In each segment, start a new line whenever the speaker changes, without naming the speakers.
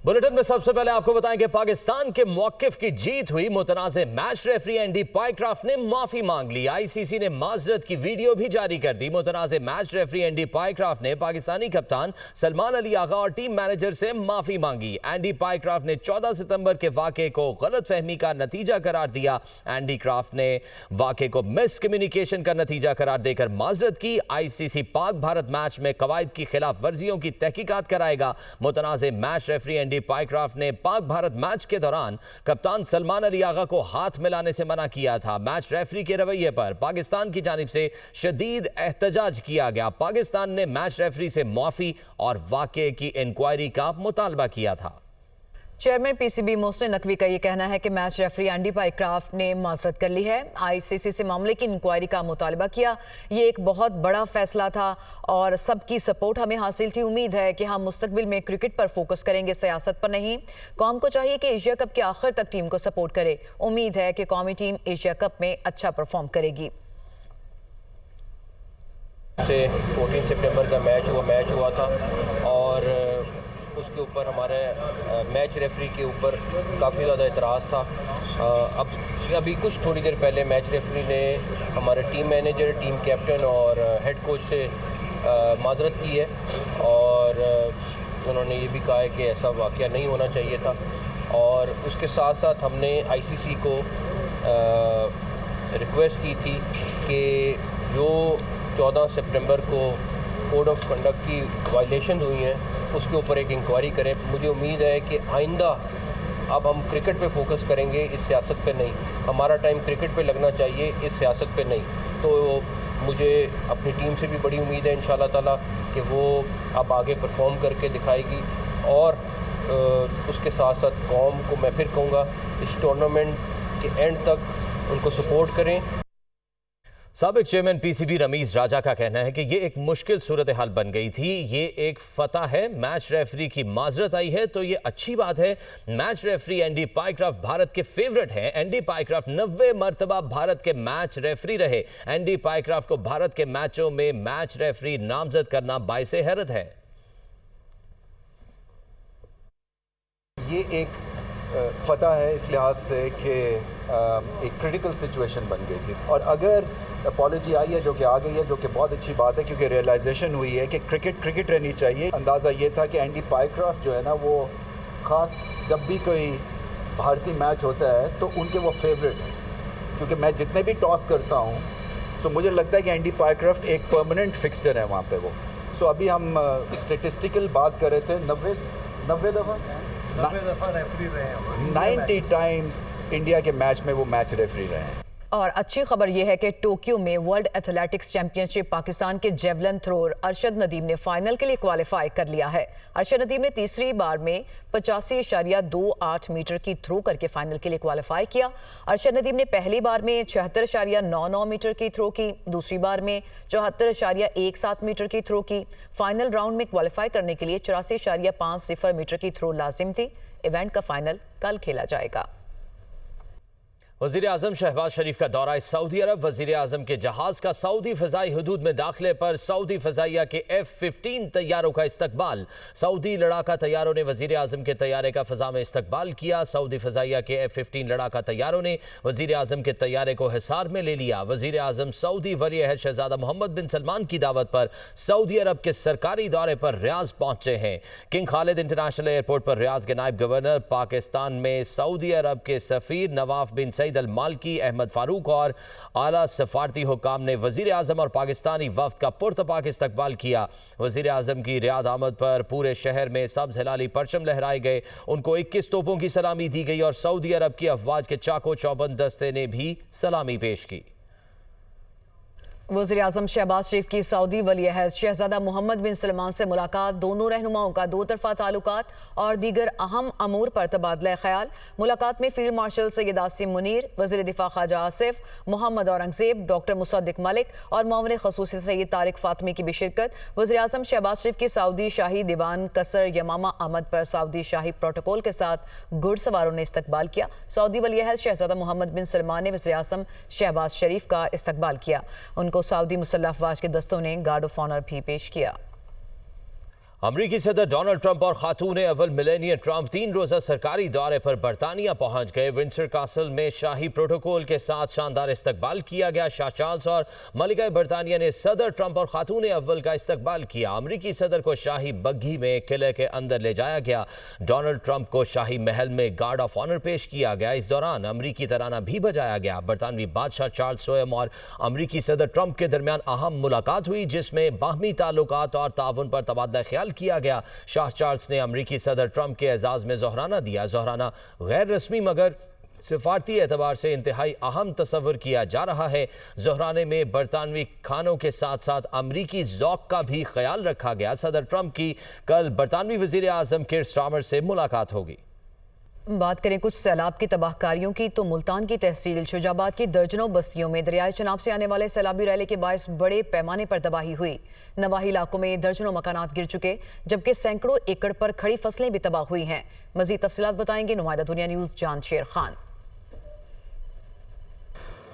Bulletin में सबसे पहले आपको बताएंगे पाकिस्तान के मौकिफ की जीत हुई। मुतनाज़े मैच रेफरी एंडी पाइक्राफ्ट ने माफी मांग ली। आईसीसी ने माजरत की वीडियो भी जारी कर दी। मुतनाज़े मैच रेफरी एंडी पाइक्राफ्ट ने पाकिस्तानी कप्तान सलमान अली आगा और टीम मैनेजर से माफी मांगी। एंडी पाइक्राफ्ट ने 14 सितंबर के वाक़े को गलत फहमी का नतीजा करार दिया। एंडी क्राफ्ट ने वाक़े को मिस कम्युनिकेशन का नतीजा करार देकर माजरत की। आईसीसी पाक भारत मैच में कवायद की खिलाफ वर्जियों की तहकीकात कराएगा। मुतनाज़े मैच रेफरी एंडी पाइक्राफ्ट ने पाक भारत मैच के दौरान कप्तान सलमान अली आगा को हाथ मिलाने से मना किया था। मैच रेफरी के रवैये पर पाकिस्तान की जानिब से शदीद एहतजाज किया गया। पाकिस्तान ने मैच रेफरी से माफी और वाक़े की इंक्वायरी का मुतालबा किया था।
चेयरमैन पीसीबी मोहसिन नकवी का ये कहना है कि मैच रेफरी एंडी पाइक्राफ्ट ने माजरत कर ली है। आईसीसी से मामले की इंक्वायरी का मुतालबा किया। ये एक बहुत बड़ा फैसला था और सबकी सपोर्ट हमें हासिल थी। उम्मीद है कि हम मुस्तकबिल में क्रिकेट पर फोकस करेंगे, सियासत पर नहीं। कौम को चाहिए कि एशिया कप के आखिर तक टीम को सपोर्ट करे। उम्मीद है कि कौमी टीम एशिया कप में अच्छा परफॉर्म करेगी।
14 सितंबर का मैच हुआ था और उसके ऊपर हमारे मैच रेफरी के ऊपर काफ़ी ज़्यादा एतराज़ था। अभी कुछ थोड़ी देर पहले मैच रेफरी ने हमारे टीम मैनेजर, टीम कैप्टन और हेड कोच से माजरत की है और उन्होंने ये भी कहा है कि ऐसा वाक़या नहीं होना चाहिए था। और उसके साथ साथ हमने आईसीसी को रिक्वेस्ट की थी कि जो 14 सितंबर को कोड ऑफ कंडक्ट की वायलेशन हुई हैं उसके ऊपर एक इंक्वायरी करें। मुझे उम्मीद है कि आइंदा अब हम क्रिकेट पे फोकस करेंगे, इस सियासत पे नहीं। हमारा टाइम क्रिकेट पे लगना चाहिए, इस सियासत पे नहीं। तो मुझे अपनी टीम से भी बड़ी उम्मीद है इंशाल्लाह ताला कि वो अब आगे परफॉर्म करके दिखाएगी। और उसके साथ साथ कौम को मैं फिर कहूँगा इस टूर्नामेंट के एंड तक उनको सपोर्ट करें।
साबिक चेयरमैन पीसीबी रमीज राजा का कहना है कि ये एक मुश्किल सूरत हाल बन गई थी। ये एक फतह है। मैच रेफरी की माजरत आई है तो ये अच्छी बात है। Match referee Andy Pycroft Bharat के फेवरेट हैं। एंडी पाइक्राफ्ट 90 मरतबा भारत के मैच रेफरी रहे। एंडी पाइक्राफ्ट को भारत के मैचों में मैच रेफरी नामजद करना बाइसे हैरत है।
ये एक फतह है इस लिहाज से कि एक क्रिटिकल सिचुएशन बन गई थी और अगर अपॉलॉजी आई है जो कि आ गई है, जो कि बहुत अच्छी बात है क्योंकि रियलाइजेशन हुई है कि क्रिकेट रहनी चाहिए। अंदाज़ा ये था कि एंडी पाइक्राफ्ट जो है ना वो ख़ास जब भी कोई भारतीय मैच होता है तो उनके वो फेवरेट हैं क्योंकि मैं जितने भी टॉस करता हूँ तो मुझे लगता है कि एंडी पाइक्राफ्ट एक परमानेंट फिक्सचर है वहाँ पे वो। सो अभी हम स्टेटिस्टिकल बात कर रहे थे 90 दफ़ा रेफरी रहे हैं। 90 टाइम्स इंडिया के मैच में वो मैच रेफरी रहे हैं।
और अच्छी खबर यह है कि टोक्यो में वर्ल्ड एथलेटिक्स चैंपियनशिप पाकिस्तान के जेवलिन थ्रोअर अरशद नदीम ने फाइनल के लिए क्वालिफाई कर लिया है। अरशद नदीम ने तीसरी बार में 85.28 मीटर की थ्रो करके फाइनल के लिए क्वालिफाई किया। अरशद नदीम ने पहली बार में 76.99 मीटर की थ्रो की, दूसरी बार में 74.17 मीटर की थ्रो की। फाइनल राउंड में क्वालिफाई करने के लिए 84.50 मीटर की थ्रो लाजिम थी। इवेंट का फाइनल कल खेला जाएगा।
वज़ीर आज़म शहबाज शरीफ का दौरा सऊदी अरब। वज़ीर आज़म के जहाज़ का सऊदी फ़ज़ाई हदूद में दाखिले पर सऊदी फ़ज़ाइया के F-15 तैयारों का इस्तकबाल। सऊदी लड़ाका तैयारों ने वज़ीर आज़म के तैयारे का फ़ज़ा में इस्तकबाल किया। सऊदी फ़ज़ाइया के F-15 लड़ाका तैयारों ने वज़ीर आज़म के तैयारे को हिसार में ले लिया। वज़ीर आज़म सऊदी वली अहद शहज़ादा मोहम्मद बिन सलमान की दावत पर सऊदी अरब के सरकारी दौरे पर रियाज पहुँचे हैं। किंग खालिद इंटरनेशनल एयरपोर्ट पर रियाज के नायब गवर्नर, पाकिस्तान में सऊदी अरब के सफ़ीर नवाफ बिन सईद अल मालकी, अहमद फारूक और आला सफारती हुकाम ने वज़ीर आज़म और पाकिस्तानी वफ्द का पुरतपाक इस्तकबाल किया। वज़ीर आज़म की रियाद आमद पर पूरे शहर में सब्ज़ हिलाली परचम लहराए गए। उनको 21 तोपों की सलामी दी गई और सऊदी अरब की अफवाज के चाको चौबंद दस्ते ने भी सलामी पेश की।
वज़ीर आज़म शहबाज शरीफ की सऊदी वली अहद शहज़ादा मोहम्मद बिन सलमान से मुलाकात। दोनों रहनुमाओं का दो तरफ़ा ताल्लुकात और दीगर अहम अमूर पर तबादला ख्याल। मुलाकात में फील्ड मार्शल सैयद आसिम मुनीर, वज़ीर दिफा ख्वाजा आसिफ, मोहम्मद औरंगज़ेब, डॉक्टर मुसद्दिक मलिक और मामले ख़ुसूसी सैयद तारिक फ़ातिमी की भी शिरकत। वज़ीर आज़म शहबाज शरीफ की सऊदी शाही दीवान कसर यमामा आमद पर सऊदी शाही प्रोटोकॉल के साथ घुड़सवारों ने इस्तकबाल किया। सऊदी वली अहद शहज़ादा मोहम्मद बिन सलमान ने वज़ीर आज़म शहबाज शरीफ का इस्तकबाल किया। उनको सऊदी मुसल्लह अफवाज के दस्तों ने गार्ड ऑफ ऑनर भी पेश किया।
अमरीकी सदर डोनाल्ड ट्रंप और खातून अव्वल मिलेनिया ट्रंप 3 रोज़ा सरकारी दौरे पर बरतानिया पहुंच गए। विंडसर कासल में शाही प्रोटोकॉल के साथ शानदार इस्तकबाल किया गया। शाह चार्ल्स और मलिका बरतानिया ने सदर ट्रंप और खातून अव्वल का इस्तकबाल किया। अमरीकी सदर को शाही बग्घी में किले के अंदर ले जाया गया। डोनाल्ड ट्रंप को शाही महल में गार्ड ऑफ ऑनर पेश किया गया। इस दौरान अमरीकी तराना भी बजाया गया। बरतानवी बादशाह चार्ल्स सोयम और अमरीकी सदर ट्रंप के दरमियान अहम मुलाकात हुई, जिसमें बाहमी ताल्लुकात और ताउन पर तबादला ख्याल किया गया। शाह चार्ल्स ने अमरीकी सदर ट्रंप के एजाज में जोहराना दिया। जोहराना गैर रस्मी मगर सिफारती एतबार से इंतहाई अहम तस्वर किया जा रहा है। जोहराने में बरतानवी खानों के साथ साथ अमरीकी ज़ौक़ का भी ख्याल रखा गया। सदर ट्रंप की कल बरतानवी वज़ीर आज़म कीर स्टारमर से मुलाकात होगी।
बात करें कुछ सैलाब की तबाहकारियों की तो मुल्तान की तहसील शुजाबाद की दर्जनों बस्तियों में दरियाए चनाब से आने वाले सैलाबी रैले के बायस बड़े पैमाने पर तबाही हुई। नवाही इलाकों में दर्जनों मकानात गिर चुके, जबकि सैकड़ों एकड़ पर खड़ी फसलें भी तबाह हुई हैं। मजीद तफसीलात बताएंगे नुमाइंदा दुनिया न्यूज़ जान शेर खान।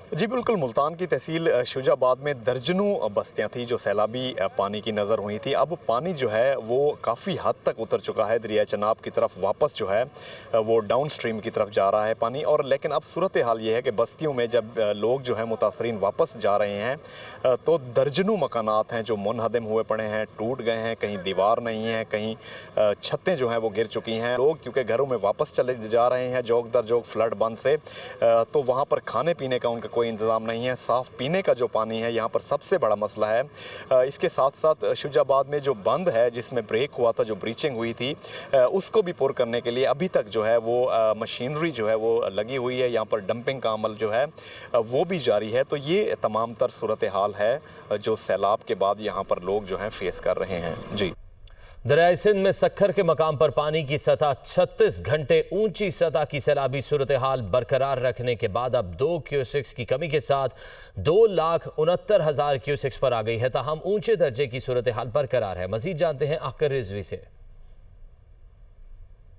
जी बिल्कुल, मुल्तान की तहसील शुजाबाद में दर्जनों बस्तियां थी जो सैलाबी पानी की नज़र हुई थी। अब पानी जो है वो काफ़ी हद तक उतर चुका है। दरिया चनाब की तरफ वापस जो है वो डाउन स्ट्रीम की तरफ जा रहा है पानी। और लेकिन अब सूरत हाल ये है कि बस्तियों में जब लोग जो है मुतासरीन वापस जा रहे हैं तो दर्जनों मकानात हैं जो मुनहदम हुए पड़े हैं, टूट गए हैं, कहीं दीवार नहीं है, कहीं छतें जो हैं वो गिर चुकी हैं। लोग क्योंकि घरों में वापस चले जा रहे हैं जोक दर जोक फ्लड बंद से, तो वहाँ पर खाने पीने का उनका कोई इंतज़ाम नहीं है। साफ़ पीने का जो पानी है यहाँ पर सबसे बड़ा मसला है। इसके साथ साथ शुजाबाद में जो बंद है जिसमें ब्रेक हुआ था, जो ब्रीचिंग हुई थी, उसको भी पुर करने के लिए अभी तक जो है वो मशीनरी जो है वो लगी हुई है। यहाँ पर डंपिंग का अमल जो है वो भी जारी है। तो ये तमाम तर सूरत हाल है जो सैलाब के बाद यहाँ पर लोग जो हैं फेस कर रहे हैं। जी,
दरियाए सिंध में सखर के मकाम पर पानी की सतह 36 घंटे ऊंची सतह की सैलाबी सूरत हाल बरकरार रखने के बाद अब 2 क्यूसेक्स की कमी के साथ 2,69,000 क्यूसेक्स पर आ गई है। ताहम ऊंचे दर्जे की सूरत हाल बरकरार है। मजीद जानते हैं आकर रिजवी से।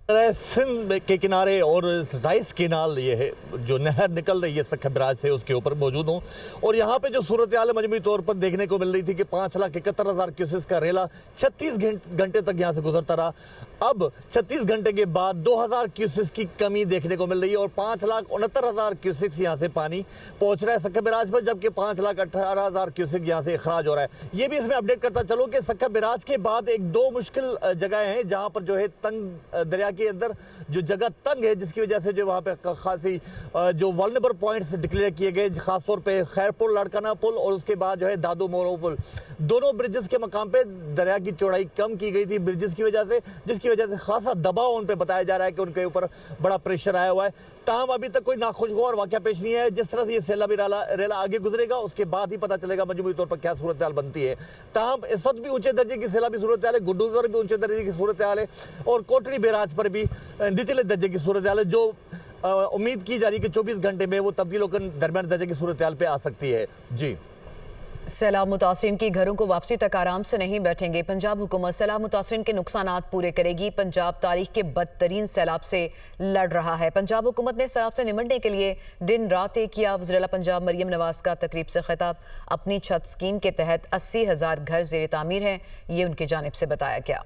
सिंध के किनारे और राइस केनाल ये है जो नहर निकल रही है सखर बराज से, उसके ऊपर मौजूद हूँ और यहाँ पे जो सूरत हाल मजमूई तौर पर देखने को मिल रही थी कि 5,71,000 क्यूसेस का रेला 36 घंटे तक यहाँ से गुजरता रहा। अब 36 घंटे के बाद 2,000 क्यूसेस की कमी देखने को मिल रही है और 5,69,000 क्यूसेस यहाँ से पानी पहुँच रहा है सखर बराज पर, जबकि 5,18,000 क्यूसेक यहाँ से अखराज हो रहा है। ये भी इसमें अपडेट करता चलो कि सखर बराज के बाद एक दो मुश्किल जगह हैं जहाँ पर जो है तंग दरिया के अंदर जो जगह तंग है, जिसकी वजह से जो वहाँ पे खासी जो वल्नरेबल पॉइंट्स डिक्लेयर किए गए, खासतौर पे खैरपुर लाड़काना पुल और उसके बाद जो है दादू मोरो पुल, दोनों ब्रिजेस के मकाम पे दरिया की चौड़ाई कम की गई थी ब्रिजेस की वजह से, जिसकी वजह से खासा दबाव उन पे बताया जा रहा है कि उनके ऊपर बड़ा प्रेशर आया हुआ है। ताहम अभी तक कोई नाखुशगवार वाक़या पेश नहीं है। जिस तरह से ये सैलाबी रेला आगे गुजरेगा उसके बाद ही पता चलेगा मजमूई तौर पर क्या सूरत हाल बनती है। ताहम इस वक्त भी ऊंचे दर्जे की सैलाबी सूरत हाल है, गुड्डू पर भी ऊंचे दर्जे की सूरत हाल है और कोटरी बैराज पर भी निचले दर्जे की सूरत हाल है, जो उम्मीद की जा रही है कि 24 घंटे में वो तब्दील होकर दरमियान दर्जे की सूरत हाल पे आ सकती है। जी,
सैलाब मुतासरीन की घरों को वापसी तक आराम से नहीं बैठेंगे। पंजाब हुकूमत सैलाब मुतासरीन के नुकसानात पूरे करेगी। पंजाब तारीख के बदतरीन सैलाब से लड़ रहा है। पंजाब हुकूमत ने सैलाब से निमटने के लिए दिन रात एक किया। वज़ीर आला पंजाब मरियम नवाज का तकरीब से खिताब। अपनी छत स्कीम के तहत 80,000 घर ज़ेर तामीर हैं, ये उनकी जानिब से बताया गया।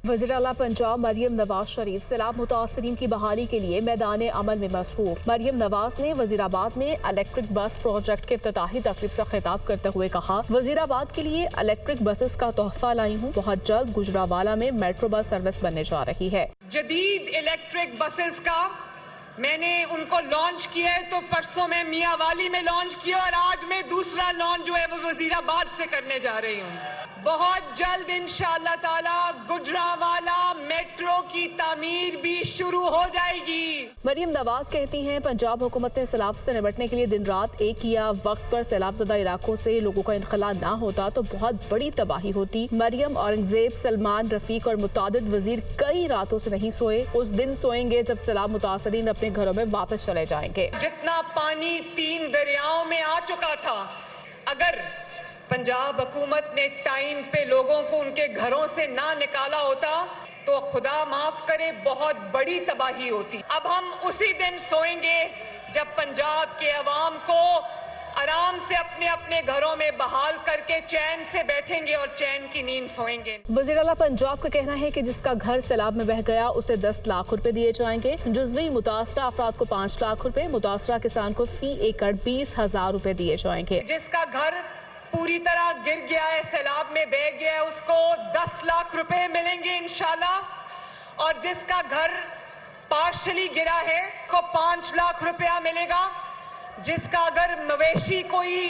वज़ीर आला पंजाब मरियम नवाज शरीफ सैलाब मुतासरीन की बहाली के लिए मैदान अमल में मसरूफ। मरियम नवाज ने वज़ीराबाद में इलेक्ट्रिक बस प्रोजेक्ट के इफ्तिताही तकरीब से खिताब करते हुए कहा, वज़ीराबाद के लिए इलेक्ट्रिक बसेस का तोहफा लाई हूँ। बहुत जल्द गुजरावाला में मेट्रो बस सर्विस बनने जा रही है।
जदीद इलेक्ट्रिक बसेस का मैंने उनको लॉन्च किया है, तो परसों में मियावाली में लॉन्च किया और आज मैं दूसरा लॉन्च जो है वो वज़ीराबाद से करने जा रही हूँ। बहुत जल्द इंशाअल्लाह ताला गुजरावाला मेट्रो की तामीर भी शुरू हो जाएगी।
मरियम नवाज कहती हैं, पंजाब हुकूमत ने सैलाब से निपटने के लिए दिन रात एक किया। वक्त पर सैलाब ज़दा इलाकों से लोगों का इनखला ना होता तो बहुत बड़ी तबाही होती। मरियम, औरंगजेब, सलमान, रफीक और मुतादिद वजीर कई रातों से नहीं सोए। उस दिन सोएंगे जब सैलाब मुतासरीन अपने घरों में वापस चले जाएंगे।
जितना पानी 3 दरियाओं में आ चुका था, अगर पंजाब हुकूमत ने टाइम पे लोगों को उनके घरों से ना निकाला होता तो खुदा माफ करे बहुत बड़ी तबाही होती। अब हम उसी दिन सोएंगे जब पंजाब के अवाम को आराम से अपने अपने घरों में बहाल करके चैन से बैठेंगे और चैन की नींद सोएंगे।
वज़ीर आला पंजाब का कहना है कि जिसका घर सैलाब में बह गया उसे 10 लाख रुपए दिए जाएंगे। जुज़वी मुतासरा अफराद को 5 लाख रुपए, मुतासरा किसान को फी एकड़ 20,000 रुपए दिए जाएंगे।
जिसका घर पूरी तरह गिर गया है, सैलाब में बह गया है, उसको 10 लाख रुपए मिलेंगे इंशाल्लाह। और जिसका घर पार्शली गिरा है को 5 लाख रुपया मिलेगा। जिसका अगर मवेशी कोई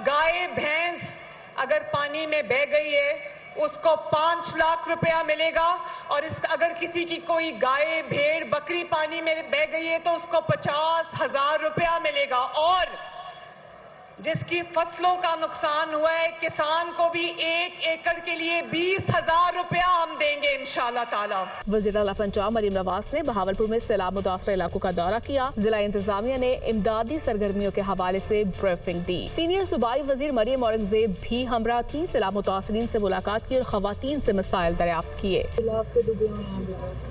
गाय भैंस अगर पानी में बह गई है उसको 5 लाख रुपया मिलेगा। और इसका अगर किसी की कोई गाय भेड़ बकरी पानी में बह गई है तो उसको 50,000 रुपया मिलेगा। और जिसकी फसलों का नुकसान हुआ है किसान को भी 1 एकड़ के लिए 20,000 रुपया हम देंगे इंशाल्लाह ताला।
वज़ीर आला पंजाब मरियम नवाज ने बहावलपुर में सैलाब मुतासरा इलाकों का दौरा किया। जिला इंतजामिया ने इमदादी सरगर्मियों के हवाले से ब्रीफिंग दी। सीनियर सूबाई वजीर मरियम औरंगजेब भी हमरा थी। सैलाब मुतासरीन से मुलाकात की और खवातीन से मसाइल दरियाफ्त किए।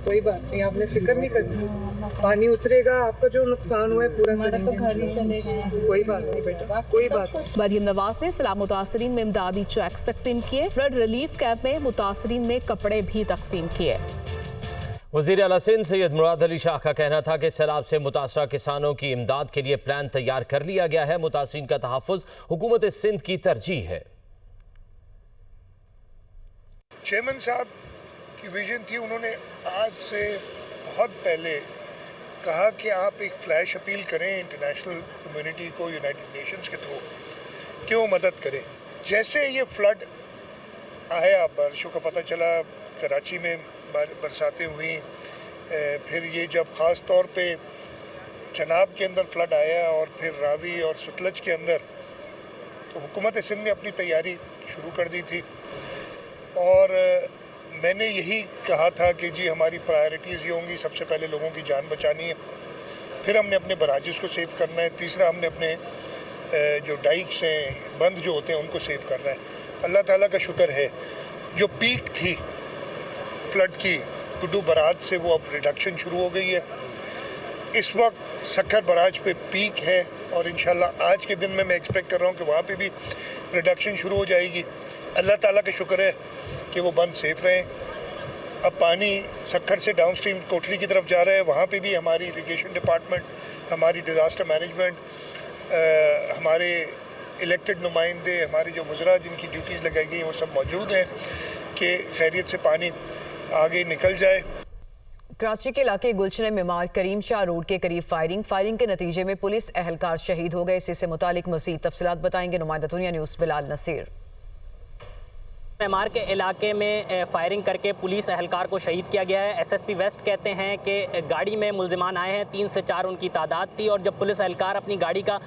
कोई बात नहीं, आपने फिक्र नहीं करनी, पानी उतरेगा, आपका जो नुकसान हुआ है पूरा करेंगे। कोई बात नहीं बेटा, कोई बात नहीं।
मरियम नवाज ने सैलाब मुतासरीन में इमदादी चेक्स तकसीम किए। फ्लड रिलीफ कैंप में मुतासरीन में कपड़े भी तकसीम किए।
वज़ीर आला सिंध सैयद मुराद अली शाह का कहना था कि सैलाब से मुतासरा किसानों की इमदाद के लिए प्लान तैयार कर लिया गया है। मुतासरीन का तहफ़्फ़ुज़ हुकूमत सिंध की तरजीह है।
चेयरमैन साहब की विजन थी, उन्होंने आज से बहुत पहले कहा कि आप एक फ्लैश अपील करें इंटरनेशनल कम्युनिटी को यूनाइटेड नेशंस के थ्रू कि वो मदद करें। जैसे ये फ्लड आया, बारिशों का पता चला, कराची में बरसातें हुई, फिर ये जब ख़ास तौर पे चनाब के अंदर फ्लड आया और फिर रावी और सतलज के अंदर, तो हुकूमत सिंध ने अपनी तैयारी शुरू कर दी थी। और मैंने यही कहा था कि जी हमारी प्रायोरिटीज़ ये होंगी, सबसे पहले लोगों की जान बचानी है, फिर हमने अपने बराजिस को सेव करना है, तीसरा हमने अपने जो डाइक्स हैं, बंद जो होते हैं, उनको सेव करना है। अल्लाह ताला का शुक्र है, जो पीक थी फ्लड की गुड्डू बराज से, वो अब रिडक्शन शुरू हो गई है। इस वक्त सक्खर बराज पे पीक है और इंशाल्लाह आज के दिन में मैं एक्सपेक्ट कर रहा हूँ कि वहाँ पे भी रिडक्शन शुरू हो जाएगी। अल्लाह ताला का शुक्र है कि वो बंद सेफ रहे। अब पानी सक्खर से डाउन स्ट्रीम कोटली की तरफ जा रहा है, वहाँ पे भी हमारी इरिगेशन डिपार्टमेंट, हमारी डिज़ास्टर मैनेजमेंट, हमारे इलेक्टेड नुमाइंदे, हमारे जो वज़रा जिनकी ड्यूटीज़ लगाई गई हैं, वो सब मौजूद हैं कि खैरियत से पानी आगे निकल जाए।
कराची के इलाके गुलशन मेमार करीम शाह रोड के करीब फायरिंग के नतीजे में पुलिस एहलकार शहीद हो गए। इससे मुतालिक मज़ीद तफसीलात बताएंगे नुमाइंदा दुनिया न्यूज़ बिलाल नसीर।
मेमार के इलाके में फायरिंग करके पुलिस एहलकार को शहीद किया गया है। एसएसपी वेस्ट कहते हैं कि गाड़ी में मुल्जिमान आए हैं, 3 से 4 उनकी तादाद थी, और जब पुलिस एहलकार अपनी गाड़ी का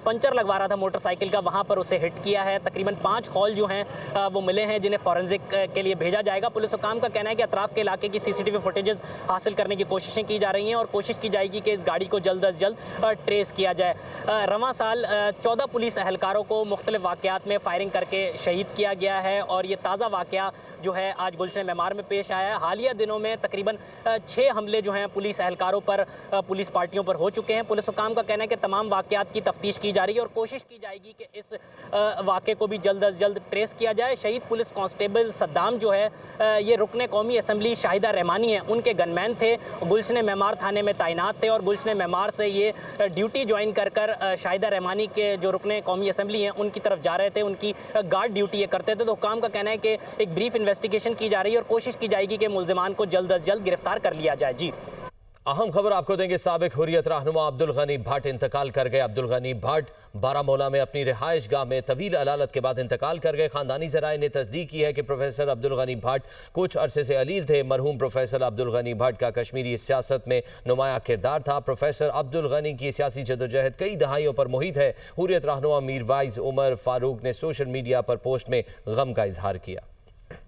पंचर लगवा रहा था मोटरसाइकिल का, वहां पर उसे हिट किया है। तकरीबन 5 कॉल जो हैं वो मिले हैं जिन्हें फॉरेंसिक के लिए भेजा जाएगा। पुलिस हुकाम का कहना है कि अतराफ के इलाके की सीसीटीवी फुटेजेस हासिल करने की कोशिशें की जा रही हैं और कोशिश की जाएगी कि इस गाड़ी को जल्द अज जल्द ट्रेस किया जाए। रवां साल 14 पुलिस एहलकारों को मुख्तलिफ वाक़यात में फायरिंग करके शहीद किया गया है और ये ताज़ा वाक़या जो है आज गुलशन मेमार में पेश आया है। हालिया दिनों में तकरीबन 6 हमले जो हैं पुलिस एहलकारों पर, पुलिस पार्टियों पर हो चुके हैं। पुलिस हुकाम का कहना है कि तमाम वाक़यात की तफ्तीश की जा रही है और कोशिश की जाएगी कि इस वाक़े को भी जल्द अज जल्द ट्रेस किया जाए। शहीद पुलिस कांस्टेबल सद्दाम जो है ये रुकने कौमी असम्बली शाहिदा रहमानी है, उनके गनमैन थे, गुलशन मेमार थाने में तैनात थे और गुलशन मेमार से ये ड्यूटी ज्वाइन कर शाहिदा रहमानी के जो रुकने कौमी असम्बली हैं उनकी तरफ जा रहे थे, उनकी गार्ड ड्यूटी ये करते थे। तो हुकाम का कहना है कि एक ब्रीफ इन्वेस्टिगेशन की जा रही है और कोशिश की जाएगी कि मुल्जिमान को जल्द अज जल्द गिरफ्तार कर लिया जाए। जी,
अहम खबर आपको देंगे। साबिक हुर्रियत रहनुमा अब्दुल गनी भट्ट इंतकाल कर गए। अब्दुल गनी भट्ट बारामूला में अपनी रिहाइश गाह में तवील अलालत के बाद इंतकाल कर गए। खानदानी ज़राए ने तस्दीक की है कि प्रोफेसर अब्दुल गनी भट्ट कुछ अरसे से अलील थे। मरहूम प्रोफेसर अब्दुल गनी भट्ट का कश्मीरी सियासत में नुमाया किरदार था। प्रोफेसर अब्दुल गनी की सियासी जदोजहद कई दहाइयों पर मुहित है। हुर्रियत रहनुमा मीरवाइज उमर फारूक ने सोशल मीडिया पर पोस्ट में गम का इजहार किया।